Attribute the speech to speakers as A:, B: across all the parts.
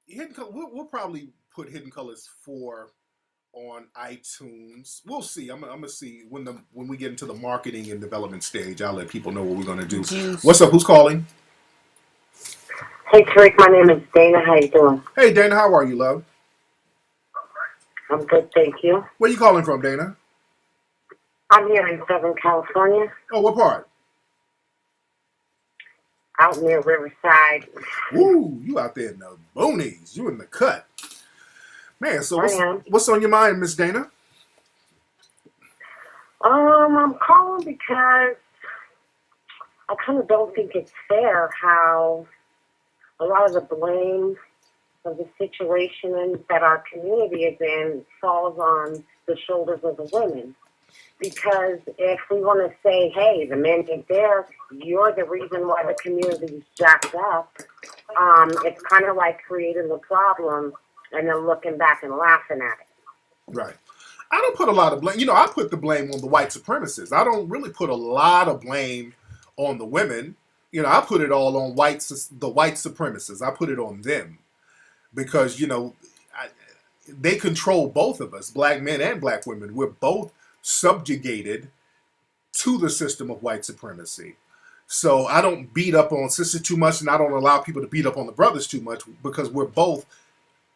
A: Hidden Color. We'll probably put Hidden Colors 4 on iTunes. We'll see. I'm gonna see when we get into the marketing and development stage. I'll let people know what we're gonna do. What's
B: Juice.
A: up? Who's calling?
C: Hey Tariq, my name is Dana. How you doing?
A: Hey, Dana. How are you, love?
C: I'm good, thank you.
A: Where you calling from, Dana?
C: I'm here in Southern California,
A: Oh, what part?
C: out near Riverside.
A: Woo, you out there in the boonies. You in the cut, man. So
C: I am.
A: what's on your mind, Miss Dana?
C: I'm calling because I kind of don't think it's fair how a lot of the blame of the situation that our community is in falls on the shoulders of the women. Because if we want to say, hey, the men ain't there, you're the reason why the community is jacked up, it's kind of like creating the problem and then looking back and laughing at it.
A: Right. I don't put a lot of blame. I put the blame on the white supremacists. I don't really put a lot of blame on the women. I put it all on the white supremacists. I put it on them because they control both of us, black men and black women. We're both subjugated to the system of white supremacy. So I don't beat up on sisters too much, and I don't allow people to beat up on the brothers too much because we're both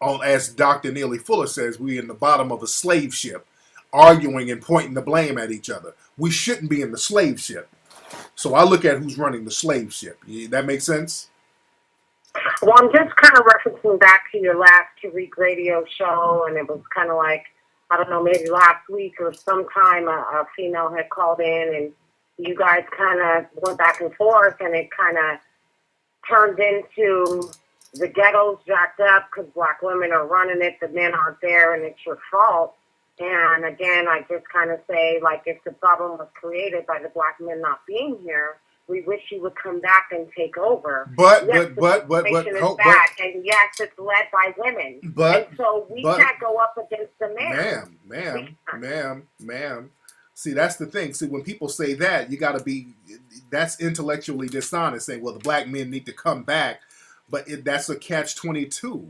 A: on, as Dr. Neely Fuller says, we're in the bottom of a slave ship, arguing and pointing the blame at each other. We shouldn't be in the slave ship. So I look at who's running the slave ship. That makes sense?
C: Well, I'm just kind of referencing back to your last 2-week radio show, and it was kind of like, I don't know, maybe last week or sometime a female had called in, and you guys kind of went back and forth, and it kind of turned into the ghetto's jacked up because black women are running it, the men aren't there, and it's your fault. And again, I just kind of say, like, if the problem was created by the black men not being here, we wish you would come back and take over.
A: But
C: yes, and yes, it's led by women. And so we can't go up against the man.
A: Ma'am. See, that's the thing. See, when people say that, you got to be, that's intellectually dishonest, saying, well, the black men need to come back. But that's a catch-22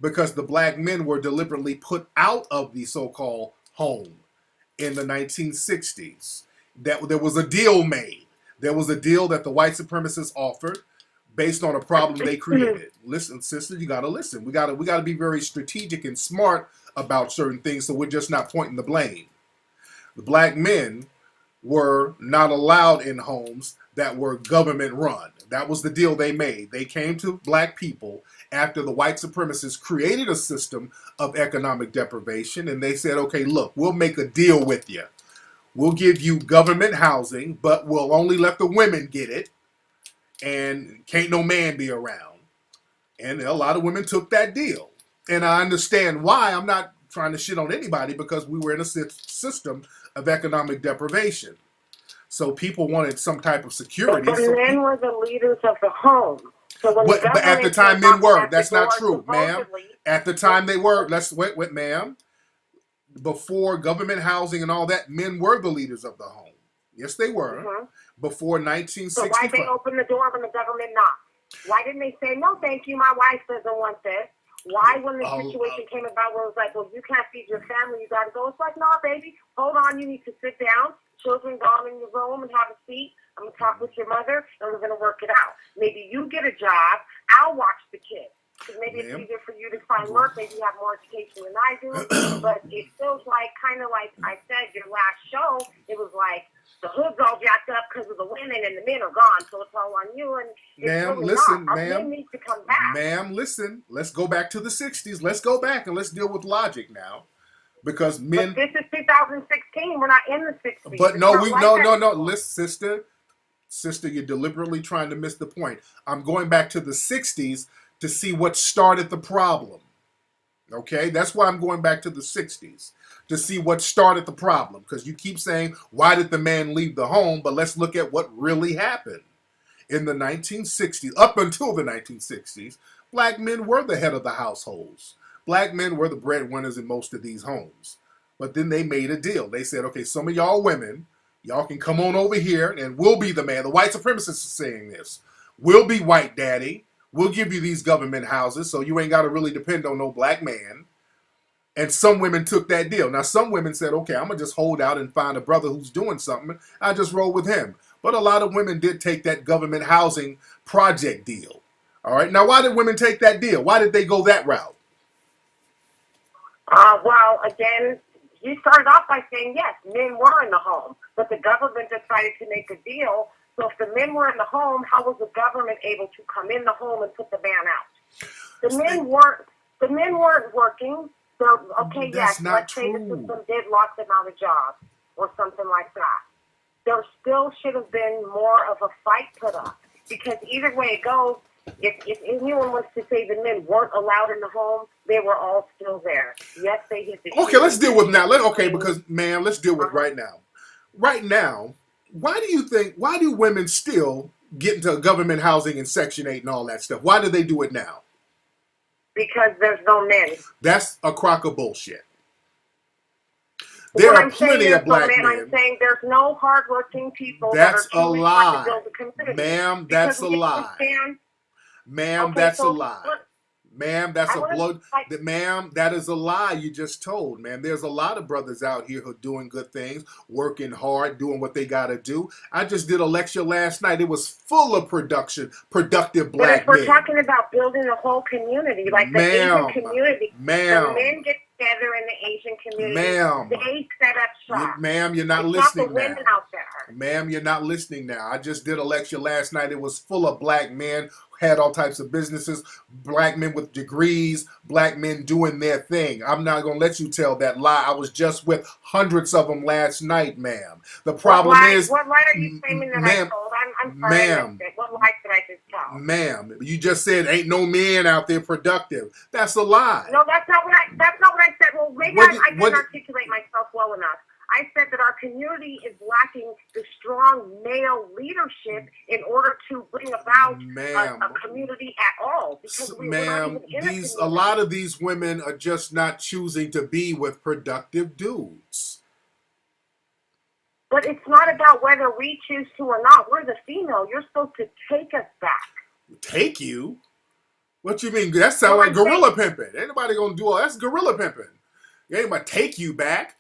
A: because the black men were deliberately put out of the so-called home in the 1960s. That there was a deal made. There was a deal that the white supremacists offered based on a problem they created. Listen, sister, you got to listen. We got to be very strategic and smart about certain things, so we're just not pointing the blame. The black men were not allowed in homes that were government run. That was the deal they made. They came to black people after the white supremacists created a system of economic deprivation, and they said, okay, look, we'll make a deal with you. We'll give you government housing, but we'll only let the women get it, and can't no man be around. And a lot of women took that deal. And I understand why. I'm not trying to shit on anybody because we were in a system of economic deprivation. So people wanted some type of security.
C: But the men were the leaders of the home. So when
A: but at the time men were. That's not true, ma'am. At the time they were. Let's wait, ma'am. Before government housing and all that, men were the leaders of the home. Yes, they were. Mm-hmm. Before 1965.
C: So why did they open the door when the government knocked? Why didn't they say, no, thank you, my wife doesn't want this? Why, when the situation came about where it was like, well, you can't feed your family, you got to go. It's like, no, baby, hold on, you need to sit down. Children, go in your room and have a seat. I'm going to talk with your mother, and we're going to work it out. Maybe you get a job. I'll watch the kids. Because maybe it's easier for you to find work. Maybe you have more education than I do. But it feels like, kind of like I said, your last show, it was like the hood's all jacked up because of the women and the men are gone. So it's all on you. And it's
A: ma'am,
C: really
A: listen,
C: not. Our
A: ma'am.
C: men need to come back.
A: Ma'am, listen. Let's go back to the 60s. Let's go back and let's deal with logic now. Because men.
C: But this is 2016. We're not in the 60s.
A: But no. Listen, sister, you're deliberately trying to miss the point. I'm going back to the 60s to see what started the problem. Okay? That's why I'm going back to the 60s. To see what started the problem. Because you keep saying, why did the man leave the home? But let's look at what really happened. In the 1960s, up until the 1960s, black men were the head of the households. Black men were the breadwinners in most of these homes. But then they made a deal. They said, okay, some of y'all women, y'all can come on over here and we'll be the man. The white supremacists are saying this. We'll be white daddy. We'll give you these government houses so you ain't got to really depend on no black man. And some women took that deal. Now, some women said, okay, I'm going to just hold out and find a brother who's doing something. I just roll with him. But a lot of women did take that government housing project deal. All right. Now, why did women take that deal? Why did they go that route?
C: Well, again, you started off by saying, yes, men were in the home, but the government decided to make a deal. So if the men were in the home, how was the government able to come in the home and put the man out? The men weren't working. So, okay,
A: That's
C: yes, let's say the system did lock them out of jobs or something like that. There still should have been more of a fight put up, because either way it goes, if anyone wants to say the men weren't allowed in the home, they were all still there. Yes, they hit the
A: Okay, let's deal with now. Because, ma'am, let's deal with right now. Right now, why do women still get into government housing and Section 8 and all that stuff? Why do they do it now?
C: Because there's no men.
A: That's a crock of bullshit. There are plenty of black men.
C: I'm saying there's no hardworking people.
A: That's
C: that are
A: a lie.
C: trying to build a community.
A: Ma'am, that's a lie. Ma'am, that's a lie. Ma'am, that's a blood. Ma'am, that is a lie you just told, man. There's a lot of brothers out here who are doing good things, working hard, doing what they got to do. I just did a lecture last night. It was full of productive black men.
C: But if we're talking about building a whole community, like the Asian community, the men get together in the Asian community. They set up shop.
A: Ma'am, you're not listening now. Ma'am, you're not listening now. I just did a lecture last night. It was full of black men, had all types of businesses, black men with degrees, black men doing their thing. I'm not going to let you tell that lie. I was just with hundreds of them last night, ma'am. The problem is...
C: What lie are you claiming that I told? I'm sorry, I missed it. What lie did I just tell?
A: Ma'am, you just said ain't no men out there productive. That's a lie.
C: No, that's not what I said. Well, maybe I didn't articulate myself well enough. I said that our community is lacking the strong male leadership in order to bring about a community at all. Because
A: a lot of these women are just not choosing to be with productive dudes.
C: But it's not about whether we choose to or not. We're the female. You're supposed to take us back.
A: Take you? What you mean? That sounds like gorilla pimping. Ain't nobody gonna do all that's gorilla pimping. You ain't gonna take you back.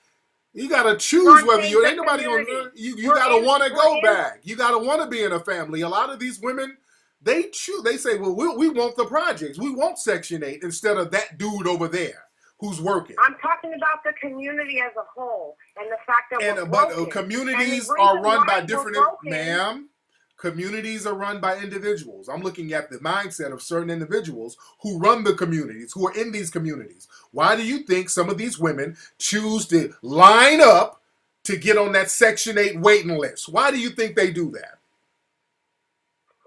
A: You gotta choose whether you ain't nobody gonna. You gotta want to go back. You gotta want to be in a family. A lot of these women, they choose. They say, "Well, we want the projects. We want Section 8 instead of that dude over there who's working."
C: I'm talking about the community as a whole and the fact that
A: communities are run by different. Ma'am, communities are run by individuals. I'm looking at the mindset of certain individuals who run the communities, who are in these communities. Why do you think some of these women choose to line up to get on that Section 8 waiting list? Why do you think they do that?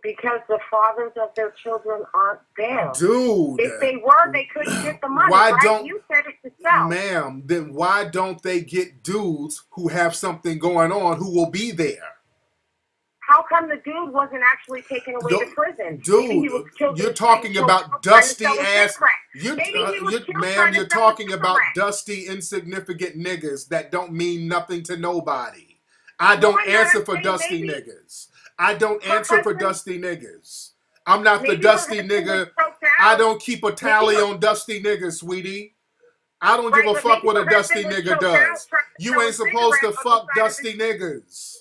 C: Because the fathers of their children aren't there.
A: Dude.
C: If they were, they couldn't get the money, right? You said it yourself.
A: Ma'am, then why don't they get dudes who have something going on who will be there?
C: How come the dude wasn't actually taken away to prison?
A: Dude, you're talking about dusty ass. Ma'am, you're talking about dusty, insignificant niggas that don't mean nothing to nobody. I don't answer for dusty niggas. I don't answer for dusty niggas. I'm not the dusty nigga. I don't keep a tally on dusty niggas, sweetie. I don't give a fuck what a dusty nigga does. You ain't supposed to fuck dusty niggas.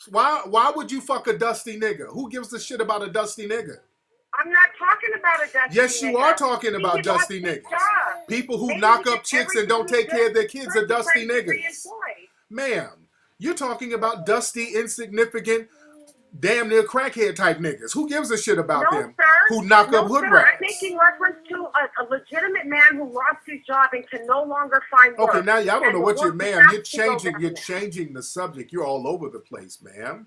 A: Why would you fuck a dusty nigga? Who gives a shit about a dusty nigga?
C: I'm not talking about a dusty nigga.
A: Yes, you are talking about dusty niggas. People who knock up chicks and don't take care of their kids are dusty niggas. Ma'am, you're talking about dusty, insignificant, damn near crackhead type niggas. Who gives a shit about them?
C: Sir.
A: Who knock up Hoodrat?
C: I'm making reference to a legitimate man who lost his job and can no longer find work.
A: Okay, now y'all don't know what ma'am. You're changing the subject. You're all over the place, ma'am.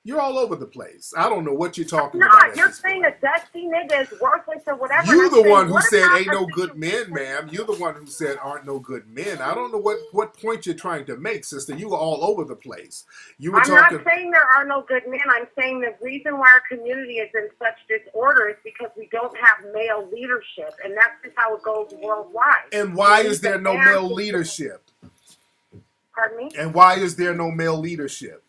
A: You're all over the place. I don't know what you're talking about.
C: You're saying a dusty nigga is worthless or whatever.
A: You're the one who said ain't no good men, ma'am. You're the one who said aren't no good men. I don't know what point you're trying to make, sister. You were all over the place. I'm
C: not saying there are no good men. I'm saying the reason why our community is in such disorder is because we don't have male leadership, and that's just how it goes worldwide.
A: And why is there no male leadership?
C: Pardon me?
A: And why is there no male leadership?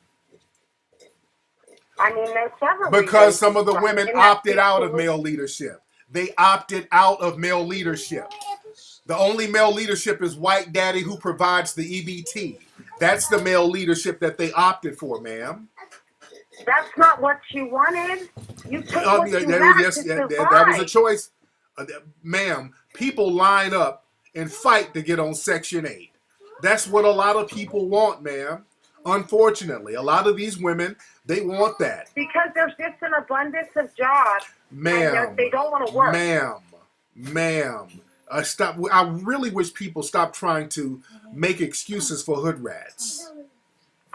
C: I mean, there's several
A: Because
C: reasons.
A: some of the
C: Right.
A: women
C: And that's
A: opted out of
C: basically-
A: male leadership. They opted out of male leadership. The only male leadership is white daddy who provides the EBT. That's the male leadership that they opted for, ma'am.
C: That's not what you wanted. You took what you
A: That
C: had
A: was,
C: to
A: yes,
C: survive.
A: that was a choice. Ma'am, people line up and fight to get on Section 8. That's what a lot of people want, ma'am. Unfortunately, a lot of these women, they want that.
C: Because there's just an abundance of jobs.
A: Ma'am,
C: and they don't want to work.
A: Ma'am. Stop. I really wish people stop trying to make excuses for hood rats.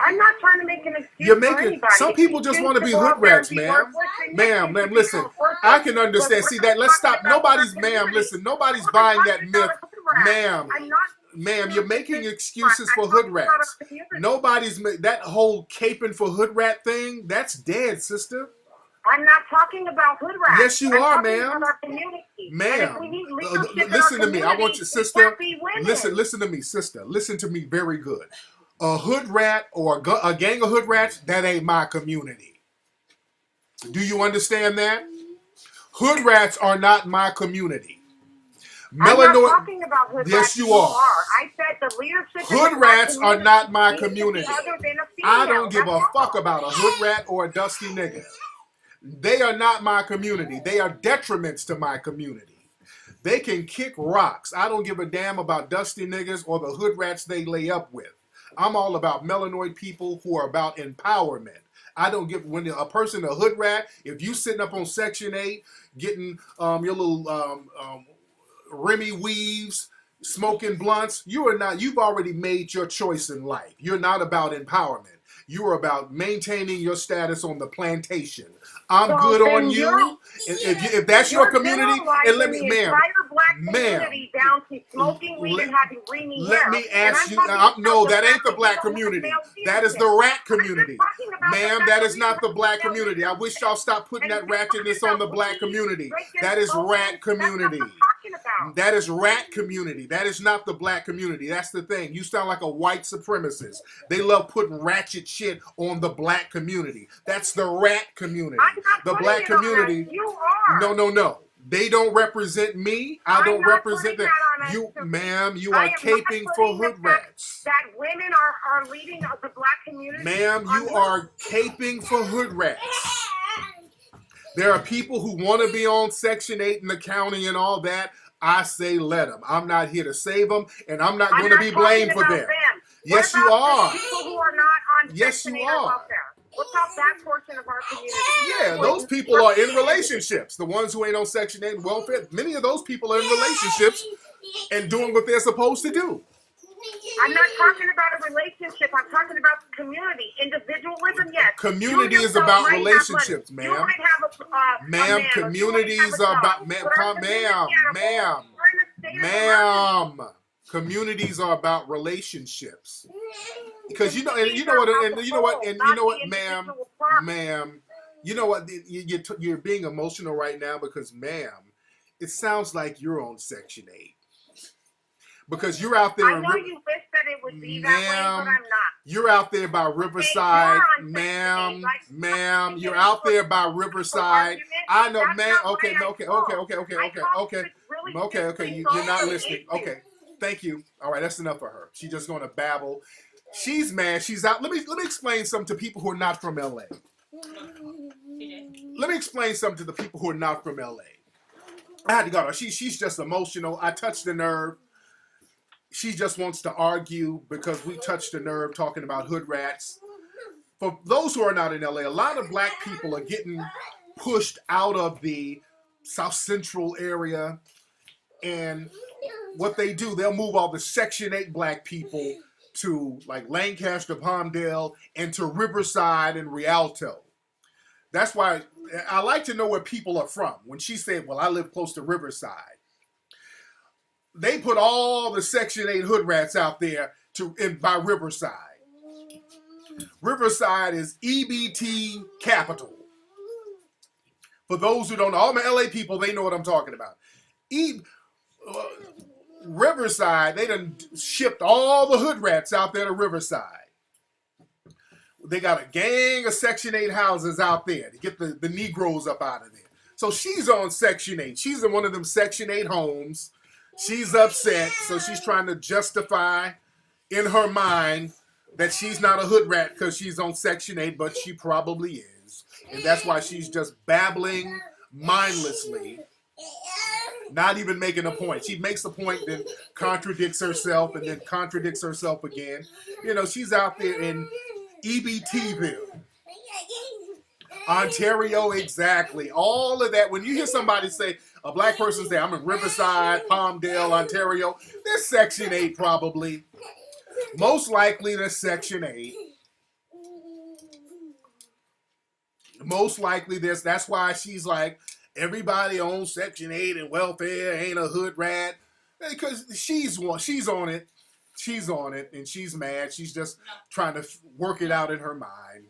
C: I'm not trying to make an excuse
A: You're
C: for
A: making
C: anybody.
A: some
C: If
A: people
C: you
A: just
C: choose
A: want to be
C: go
A: hood
C: out there and
A: rats,
C: be
A: ma'am.
C: worthless, then
A: Ma'am,
C: you
A: listen.
C: become worthless.
A: I can understand.
C: But
A: See
C: we're
A: that?
C: not
A: Let's
C: talking
A: stop.
C: about
A: Nobody's,
C: our
A: ma'am.
C: community.
A: Listen, nobody's
C: We're
A: buying
C: talking
A: that
C: about
A: myth,
C: a hood rat.
A: ma'am.
C: I'm not.
A: Ma'am, you're making excuses
C: I'm
A: for hood
C: talking about our
A: rats.
C: community.
A: Nobody's that whole caping for hood rat thing. That's dead, sister.
C: I'm not talking about hood rats.
A: Yes, you
C: I'm
A: are,
C: talking
A: ma'am.
C: about our community.
A: Ma'am,
C: And if we need leadership
A: listen
C: in our
A: to me. I want
C: community,
A: you,
C: it
A: sister.
C: can't be women.
A: Listen to me, sister. Listen to me very good. A hood rat or a gang of hood rats, that ain't my community. Do you understand that? Hood rats are not my community.
C: I'm not talking about hood
A: yes,
C: rats.
A: You are.
C: I said the leadership.
A: Hood rats are not my community.
C: Other than a female.
A: I don't give a
C: That's
A: fuck
C: all.
A: about a hood rat or a dusty nigga. They are not my community. They are detriments to my community. They can kick rocks. I don't give a damn about dusty niggas or the hood rats they lay up with. I'm all about melanoid people who are about empowerment. I don't give when a person a hood rat. If you sitting up on Section 8 getting your little Remy weaves, smoking blunts, you are not. You've already made your choice in life. You're not about empowerment. You are about maintaining your status on the plantation. I'm good on you. If that's your community, and let me, ma'am,
C: down to smoking weed and having greeny hair.
A: Let me ask you. No, that ain't the black community. That is the rat community, ma'am. That is not the black community. I wish y'all stop putting that ratchetness on the black community. That is rat community. That is rat community. That is not the black community. That's the thing. You sound like a white supremacist. They love putting ratchet shit on the black community. That's the rat community. The black community.
C: You are.
A: No. They don't represent me. I don't represent them. You, ma'am, you are caping for hood rats.
C: That women are leading the black community.
A: Ma'am, you are caping for hood rats. There are people who want to be on Section 8 in the county and all that. I say let them. I'm not here to save them, and I'm not going to be blamed for them. Yes, you are.
C: People who are not on
A: yes, you are.
C: What's up that portion of our community?
A: Yeah, those people are in relationships. The ones who ain't on Section 8 welfare, many of those people are in relationships and doing what they're supposed to do.
C: I'm not talking about a relationship. I'm talking about community. Individualism, yes.
A: Community is about relationships, ma'am.
C: You might have a
A: ma'am, communities are about, ma'am. Communities are about relationships. Because you know what, ma'am, you know what, you're being emotional right now because, ma'am, it sounds like you're on Section 8. Because you're out there.
C: I know you wish that it would be that way, but I'm not.
A: You're out there by Riverside, ma'am. You're out there by Riverside. I know, man. Okay. You're not listening. Okay. Thank you. All right, that's enough for her. She's just going to babble. She's mad. She's out. Let me explain something to people who are not from LA. Let me explain something to the people who are not from LA. I had to go. She's just emotional. I touched the nerve. She just wants to argue because we touched the nerve talking about hood rats. For those who are not in LA, a lot of black people are getting pushed out of the South Central area. And what they do, they'll move all the Section 8 black people to like Lancaster, Palmdale, and to Riverside and Rialto. That's why I like to know where people are from. When she said, well, I live close to Riverside. They put all the Section 8 hood rats out there by Riverside. Riverside is EBT capital. For those who don't know, all my LA people, they know what I'm talking about. Riverside, they done shipped all the hood rats out there to Riverside. They got a gang of Section 8 houses out there to get the Negroes up out of there. So she's on Section 8. She's in one of them Section 8 homes. She's upset, so she's trying to justify in her mind that she's not a hood rat because she's on Section 8, but she probably is. And that's why she's just babbling mindlessly, not even making a point. She makes a point, then contradicts herself, and then contradicts herself again. You know, she's out there in EBTville. Ontario, exactly. All of that. When you hear somebody say, a black person say, I'm in Riverside, Palmdale, Ontario, they're Section 8 probably. Most likely they're Section 8. Most likely that's why she's like, everybody on Section 8 and welfare ain't a hood rat. Because she's on it. She's on it, and she's mad. She's just trying to work it out in her mind.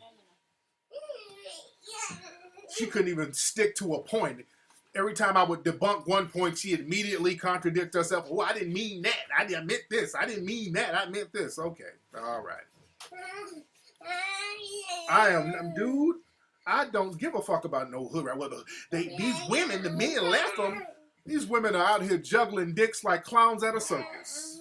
A: She couldn't even stick to a point. Every time I would debunk one point, she immediately contradict herself. Oh, I didn't mean that. I meant this. I didn't mean that. I meant this. Okay. All right. Dude, I don't give a fuck about no hood rat. Whether these women, the men left them. These women are out here juggling dicks like clowns at a circus.